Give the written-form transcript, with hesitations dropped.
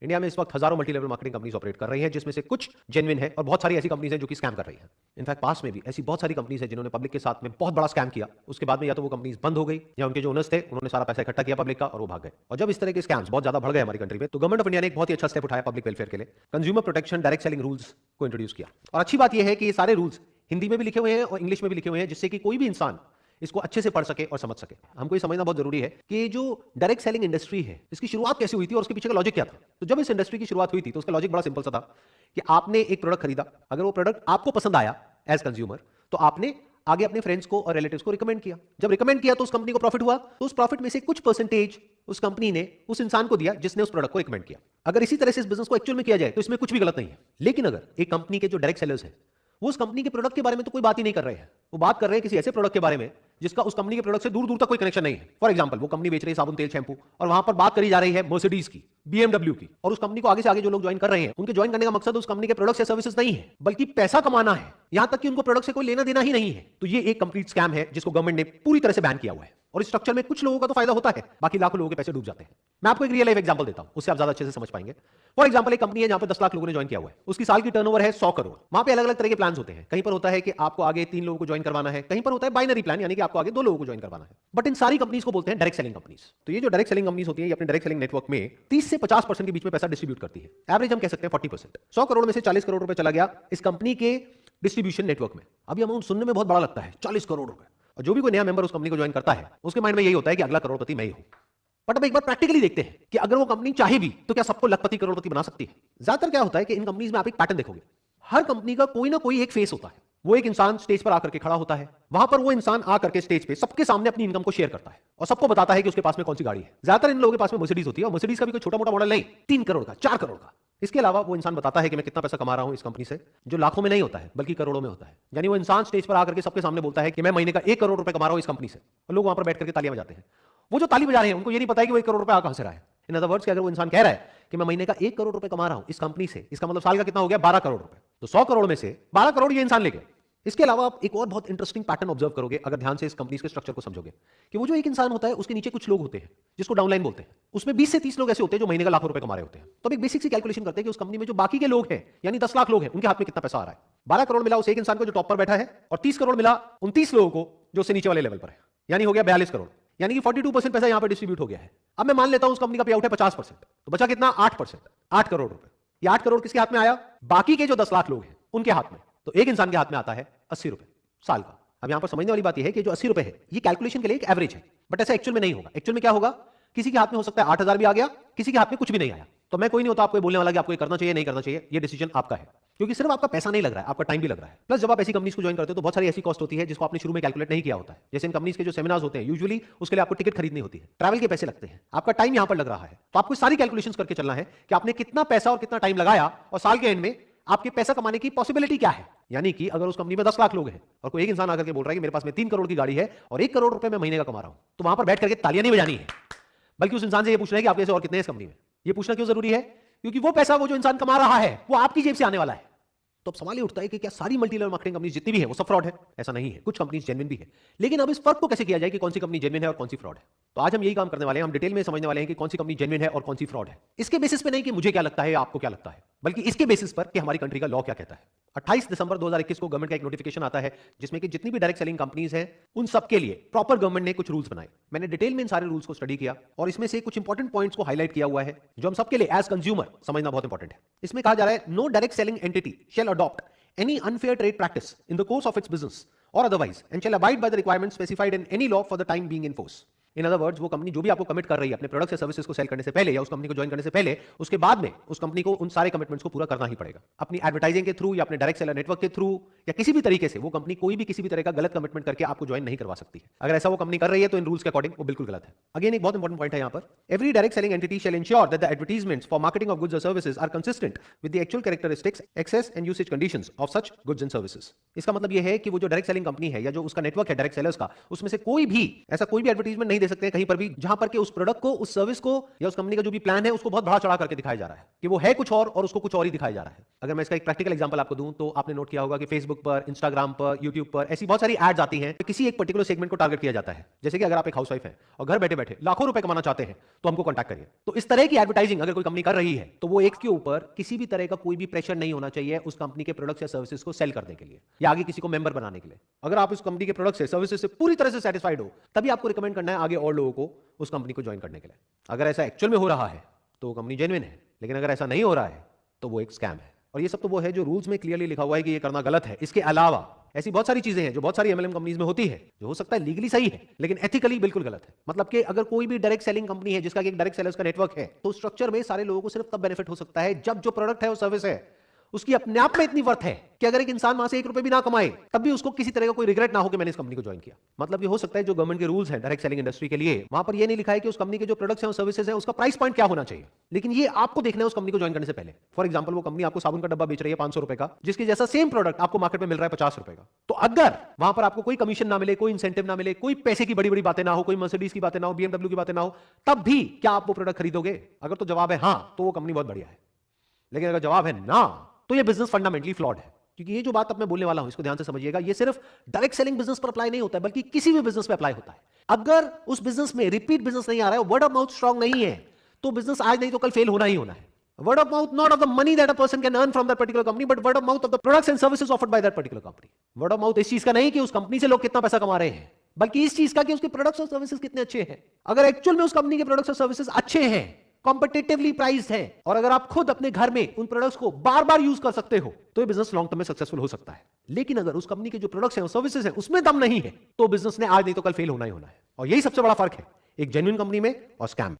India में इस वक्त हजारों multi level marketing companies operate कर रही हैं, जिसमें से कुछ जेन्युइन है और बहुत सारी ऐसी कंपनीज हैं जो कि स्कैम कर रही हैं। इनफैक्ट पास में भी ऐसी बहुत सारी कंपनीज हैं जिन्होंने पब्लिक के साथ में बहुत बड़ा स्कैम किया, उसके बाद में या तो वो कंपनीज बंद हो गई या उनके जो ओनर्स थे उन्होंने सारा पैसा इकट्ठा किया पब्लिक का और वो भाग गए। और जब इस तरह के स्कैम्स बहुत ज्यादा बढ़ गए हमारी कंट्री में, तो गवर्नमेंट ऑफ इंडिया ने एक बहुत ही अच्छा स्टेप उठाया पब्लिक वेलफेयर के लिए, consumer protection direct selling rules को इंट्रोड्यूस किया। और अच्छी बात यह है कि ये सारे रूल्स हिंदी में भी लिखे हुए हैं और इंग्लिश में भी लिखे हुए हैं, जिससे कि कोई भी इंसान इसको अच्छे से पढ़ सके और समझ सके। हमको ये समझना बहुत जरूरी है कि जो डायरेक्ट सेलिंग इंडस्ट्री है इसकी शुरुआत कैसे हुई थी और उसके पीछे का लॉजिक क्या था। तो जब इस इंडस्ट्री की शुरुआत हुई थी तो उसका लॉजिक बड़ा सिंपल सा था कि आपने एक प्रोडक्ट खरीदा, अगर वो प्रोडक्ट आपको पसंद आया एज कंज्यूमर, तो आपने आगे अपने फ्रेंड्स को और रिलेटिव्स को रिकमेंड किया। जब रिकमेंड किया तो उस कंपनी को प्रॉफिट हुआ, तो उस प्रॉफिट में से कुछ परसेंटेज उस कंपनी ने उस इंसान को दिया जिसने उस प्रोडक्ट को रिकमेंड किया। अगर इसी तरह से इस बिजनेस को एक्चुअल में किया जाए तो इसमें कुछ भी गलत नहीं है। लेकिन अगर एक कंपनी के जो डायरेक्ट सेलर्स हैं वो उस कंपनी के प्रोडक्ट के बारे में तो कोई बात ही नहीं कर रहे हैं, वो बात कर रहे हैं किसी ऐसे प्रोडक्ट के बारे में जिसका उस कंपनी के प्रोडक्ट से दूर दूर तक कोई कनेक्शन नहीं है। फॉर एग्जांपल, वो कंपनी बेच रही है साबुन, तेल, शैंपू, और वहां पर बात करी जा रही है मर्सिडीज की, BMW की, और उस कंपनी को आगे से आगे जो लोग ज्वाइन कर रहे हैं उनके ज्वाइन करने का मकसद उस कंपनी के प्रोडक्ट या सर्विसेज नहीं है, बल्कि पैसा कमाना है, यहां तक कि उनको प्रोडक्ट से कोई लेना देना ही नहीं है। तो ये एक कंप्लीट स्कैम है जिसको गवर्नमेंट ने पूरी तरह से बैन किया हुआ है। और इस स्ट्रक्चर में कुछ लोगों का तो फायदा होता है, बाकी लाखों लोगों के पैसे डूब जाते हैं। मैं आपको एक रियल लाइफ एग्जांपल देता हूं, उससे आप ज्यादा अच्छे से समझ पाएंगे। फॉर एग्जांपल, एक कंपनी है जहां पे 10 लाख लोगों ने ज्वाइन किया हुआ है, उसकी साल की टर्नओवर है 100 करोड़। वहां पे अलग अलग तरह के प्लान होते हैं, कहीं पर होता है कि आपको आगे 3 लोगों को ज्वाइन करवाना है, कहीं पर होता है बाइनरी प्लान, यानी कि आपको आगे 2 लोगों को ज्वाइन करवाना है। बट इन सारी कंपनीज को बोलते हैं डायरेक्ट सेलिंग कंपनीज। तो ये जो डायरेक्ट सेलिंग कंपनीज होती है, ये अपने डायरेक्ट सेलिंग नेटवर्क में 30 से 50% के बीच में पैसा डिस्ट्रीब्यूट करती है। एवरेज हम कह सकते हैं 40%। 100 करोड़ में से 40 करोड़ रुपए चला गया इस कंपनी के डिस्ट्रीब्यूशन नेटवर्क में। अभी अमाउंट सुनने में बहुत बड़ा लगता है, 40 करोड़ रुपए, और जो भी कोई नया मेंबर उस कंपनी को ज्वाइन करता है उसके माइंड में यही होता है कि अगला करोड़पति मैं ही हूं। बट अब एक बार प्रैक्टिकली देखते हैं कि अगर वो कंपनी चाहे भी तो क्या सबको लखपति करोड़पति बना सकती है। ज्यादातर क्या होता है कि इन कंपनीज में आप एक पैटर्न देखोगे, हर कंपनी का कोई ना कोई एक फेस होता है। वो एक इंसान स्टेज पर आकर के खड़ा होता है, वहां पर वो इंसान आकर के स्टेज पे सबके सामने अपनी इनकम को शेयर करता है और सबको बताता है कि उसके पास में कौन सी गाड़ी है। ज्यादातर इन लोगों के पास में मर्सिडीज होती है, और मर्सिडीज का भी कोई छोटा मोटा मॉडल नहीं, 3 करोड़ का, 4 करोड़ का। इसके अलावा वो इंसान बताता है कि मैं कितना पैसा कमा रहा हूं इस कंपनी से, जो लाखों में नहीं होता है बल्कि करोड़ों में होता है। यानी वो इंसान स्टेज पर आकर के सबके सामने बोलता है कि मैं महीने का 1 करोड़ रुपए कमा रहा हूं इस कंपनी से, और लोग वहां पर बैठ करके तालियां बजाते हैं। वो जो ताली बजा रहे हैं उनको ये नहीं पता है कि वो 1 करोड़ रुपए आ कहां से रहा है। इन अदर वर्ड्स, अगर वो इंसान कह रहा है कि मैं महीने का 1 करोड़ रुपए कमा रहा हूं इस कंपनी से, इसका मतलब साल का कितना हो गया, 12 करोड़ रुपए। तो 100 करोड़ में से 12 करोड़ ये इंसान ले गया। इसके अलावा आप एक और बहुत इंटरेस्टिंग पैटर्न ऑब्जर्व करोगे अगर ध्यान से इस कंपनी के स्ट्रक्चर को समझोगे, कि वो जो एक इंसान होता है उसके नीचे कुछ लोग होते हैं जिसको डाउनलाइन बोलते हैं। उसमें 20 से 30 लोग ऐसे होते हैं जो महीने का लाखों रुपए कमा रहे होते हैं। तो अब एक बेसिक सी कैलकुलेशन करते हैं कि उस कंपनी में जो बाकी के लोग हैं, यानी 10 लाख लोग हैं, उनके हाथ में कितना पैसा आ रहा है। 12 करोड़ मिला उस एक इंसान को जो टॉप पर बैठा है, और 30 करोड़ मिला 29 लोगों को जो उससे नीचे वाले लेवल पर है, यानी हो गया 42 करोड़। यानी कि 42% पैसा यहां पर डिस्ट्रीब्यूट हो गया है। अब मैं मान लेता हूं उस कंपनी का पे आउट है 50%, तो बचा कितना, 8%, 8 करोड़ रुपए। ये 8 करोड़ किसके हाथ में आया, बाकी के जो 10 लाख लोग हैं उनके हाथ में। तो एक इंसान के हाथ में आता है 80 रुपए साल का। अब यहां पर समझने वाली बात यह है कि जो 80 रुपए है ये कैलकुलेशन के लिए एक एवरेज है, बट ऐसा एक्चुअल में नहीं होगा। एक्चुअल में क्या होगा, किसी के हाथ में हो सकता है 8,000 भी आ गया, किसी के हाथ में कुछ भी नहीं आया। तो मैं कोई नहीं होता आपको बोलने वाला कि आपको ये करना चाहिए नहीं करना चाहिए, ये डिसीजन आपका है, क्योंकि सिर्फ आपका पैसा नहीं लग रहा है, आपका टाइम भी लग रहा है। प्लस जब आप ऐसी कंपनीज को ज्वाइन करते हो तो बहुत सारी ऐसी कॉस्ट होती है जिसको आपने शुरू में कैलकुलेट नहीं किया होता है। जैसे इन कंपनीज के जो सेमिनार्स होते हैं, यूजुअली उसके लिए आपको टिकट खरीदनी होती है, ट्रैवल के पैसे लगते हैं, आपका टाइम यहां पर लग रहा है। तो आपको सारी कैलकुलेशंस करके चलना है कि आपने कितना पैसा और कितना टाइम लगाया, और साल के एंड में आपके पैसा कमाने की पॉसिबिलिटी क्या है। यानी कि अगर उस कंपनी में 10 लाख लोग हैं और कोई एक इंसान आकर के बोल रहा है कि मेरे पास में 3 करोड़ की गाड़ी है और 1 करोड़ रुपए मैं महीने का कमा रहा हूं, तो वहां पर बैठ करके तालियां नहीं बजानी है, बल्कि उस इंसान से ये पूछना है कि आपके और कितने इस कंपनी में। ये पूछना क्यों जरूरी है, क्योंकि वो पैसा वो जो इंसान कमा रहा है वो आपकी जेब से आने वाला है। तो अब सवाल ये उठता है कि क्या सारी मल्टी लेवल मार्केटिंग कंपनी जितनी भी है वो सब फ्रॉड है। ऐसा नहीं है, कुछ कंपनीज जेन्युइन भी है। लेकिन अब इस फर्क को कैसे किया जाए कि कौन सी कंपनी जेन्युइन है और कौन सी फ्रॉड है। तो आज हम यही काम करने वाले हैं, हम डिटेल में समझने वाले हैं कि कौन सी कंपनी जेन्युइन है और कौन सी फ्रॉड है। इसके बेसिस पे नहीं कि मुझे क्या लगता है या आपको क्या लगता है, बल्कि इसके बेसिस पर कि हमारी कंट्री का लॉ क्या कहता है। 28 दिसंबर 2021 को गवर्नमेंट का एक नोटिफिकेशन आता है जिसमें कि जितनी भी डायरेक्ट सेलिंग कंपनीज हैं उन सबके लिए प्रॉपर गवर्नमेंट ने कुछ रूल्स बनाए। मैंने डिटेल में इन सारे रूल्स को स्टडी किया और इसमें से कुछ इंपॉर्टेंट पॉइंट्स को हाईलाइट किया हुआ है जो हम सबके लिए एज कंज्यूमर समझना बहुत इंपॉर्टेंट है। इसमें कहा जा रहा है, no direct selling entity shell adopt any unfair trade practice in the course of its business or otherwise and shall abide by the requirements specified in any law for the time being in force. In other words, वो company जो भी आपको commit कर रही है अपने products या services को सेल करने से पहले या उस कंपनी को ज्वाइन करने से पहले, उसके बाद में उस कंपनी को उन सारे कमिटमेंट्स को पूरा करना ही पड़ेगा। अपनी एडवर्टाइजिंग के थ्रू या अपने डायरेक्ट सेलर नेटवर्क के थ्रू या किसी भी तरीके से वो कंपनी कोई भी किसी भी तरह का गलत कमिटमेंट करके आपको ज्वाइन नहीं करवा सकती है। अगर ऐसा वो कंपनी कर रही है तो इन रूल्स के अकॉर्डिंग वो बिल्कुल गलत है। अगेन एक बहुत इंपॉर्टेंट पॉइंट है यहाँ पर, every direct selling entity shall ensure that the advertisements for marketing of goods और services are consistent with the actual characteristics, access and usage conditions of such goods and services. इसका मतलब यह है कि वो जो डायरेक्ट सेलिंग कंपनी है या जो उसका नेटवर्क है डायरेक्ट सेलर्स का, उसमें से कोई भी ऐसा कोई भी एडवर्टाइजमेंट नहीं दे सकते हैं कहीं पर भी जहां पर कि उस प्रोडक्ट को, उस सर्विस को या उस कंपनी का जो भी प्लान है उसको बहुत बड़ा चढ़ा करके दिखाया जा रहा है कि वो है कुछ और उसको कुछ और ही दिखाया जा रहा है। अगर मैं इसका एक प्रैक्टिकल एग्जांपल आपको दूं तो आपने नोट किया होगा कि फेसबुक पर, इंस्टाग्राम पर, यूट्यूब पर ऐसी बहुत सारी एड्स आती हैं, किसी एक पर्टिकुलर सेगमेंट को टारगेट किया जाता है। जैसे कि अगर आप एक हाउसवाइफ हैं और घर बैठे बैठे लाखों रुपए कमाना चाहते हैं तो हमको कॉन्टैक्ट करिए। तो इस तरह की एडवर्टाइजिंग अगर कोई कंपनी कर रही है तो वो एक के ऊपर किसी भी तरह का कोई भी प्रेशर नहीं होना चाहिए उस कंपनी के प्रोडक्ट्स या सर्विसेज को सेल करने के लिए या आगे किसी को मेंबर बनाने के लिए। अगर आप इस कंपनी के प्रोडक्ट्स से, सर्विसेज से पूरी तरह से सेटिस्फाइड हो तभी आपको रिकमेंड करना है आगे और लोगों को उस कंपनी को ज्वाइन करने के लिए। अगर ऐसा एक्चुअल में हो रहा है तो वो कंपनी जेन्युइन है, लेकिन अगर ऐसा नहीं हो रहा है तो वो एक स्कैम है। और ये सब तो वो है जो रूल्स में क्लियरली लिखा हुआ है कि ये करना गलत है। इसके अलावा ऐसी बहुत सारी चीजें हैं जो बहुत सारी एमएलएम कंपनीज में होती है, जो हो सकता है लीगली सही है लेकिन एथिकली बिल्कुल गलत है। मतलब कि अगर कोई भी डायरेक्ट सेलिंग कंपनी है जिसका एक डायरेक्ट सेलर्स का नेटवर्क है तो स्ट्रक्चर में सारे लोगों को सिर्फ तब बेनिफिट हो सकता है जब जो प्रोडक्ट है वो सर्विस है उसकी अपने आप में इतनी वर्थ है कि अगर एक इंसान वहां से 1 रुपए भी ना कमाए तब भी उसको किसी तरह का कोई रिग्रेट ना हो कि मैंने इस कंपनी को ज्वाइन किया। मतलब ये हो सकता है जो गवर्नमेंट के रूल्स हैं डायरेक्ट सेलिंग इंडस्ट्री के लिए, वहां पर ये नहीं लिखा है कि उस कंपनी के जो प्रोडक्ट्स हैं और सर्विसेज हैं उसका प्राइस पॉइंट क्या होना चाहिए, लेकिन ये आपको देखना है उस कंपनी को ज्वाइन करने से पहले। फॉर एग्जाम्पल वो कंपनी आपको साबुन का डब्बा बेच रही है 500 रुपए का, जिसके जैसा सेम प्रोडक्ट आपको मार्केट में मिल रहा है 50 रुपए का। तो अगर वहां पर आपको कोई कमीशन ना मिले, कोई इंसेंटिव ना मिले, कोई पैसे की बड़ी बड़ी बातें ना हो, कोई मर्सिडीज की बातें ना हो, BMW की बातें ना हो, तब भी क्या आप वो प्रोडक्ट खरीदोगे? अगर तो जवाब है हाँ तो वो कंपनी बहुत बढ़िया है, लेकिन अगर जवाब है ना तो ये बिजनेस फंडामेंटली फ्लॉड है। क्योंकि ये जो बात अब मैं बोलने वाला हूं इसको ध्यान से समझिएगा, ये सिर्फ डायरेक्ट सेलिंग बिजनेस पर अप्लाई नहीं होता है बल्कि किसी भी बिजनेस पे अप्लाई होता है। अगर उस बिजनेस में रिपीट बिजनेस नहीं आ रहा है, वर्ड ऑफ माउथ स्ट्रांग नहीं है, तो बिजनेस आज नहीं तो कल फेल होना ही होना है। Word of mouth, not of the money that a person can earn from that particular company, but word of mouth of the products and services offered by that particular company. Word of mouth इस चीज का नहीं कि उस company से लोग कितना पैसा कमा रहे हैं, बल्कि इस चीज का कि उसके प्रोडक्ट्स और सर्विसेज कितने अच्छे हैं। अगर एक्चुअल में उस कंपनी के प्रोडक्ट्स और सर्विसेज अच्छे हैं, कॉम्पिटिटिवली प्राइस्ड है, और अगर आप खुद अपने घर में उन प्रोडक्ट्स को बार बार यूज कर सकते हो तो ये बिजनेस लॉन्ग टर्म में सक्सेसफुल हो सकता है। लेकिन अगर उस कंपनी के जो प्रोडक्ट्स हैं और सर्विसेज हैं उसमें दम नहीं है तो बिजनेस ने आज नहीं तो कल फेल होना ही होना है। और यही सबसे बड़ा फर्क है एक जेन्युइन कंपनी में और स्कैम।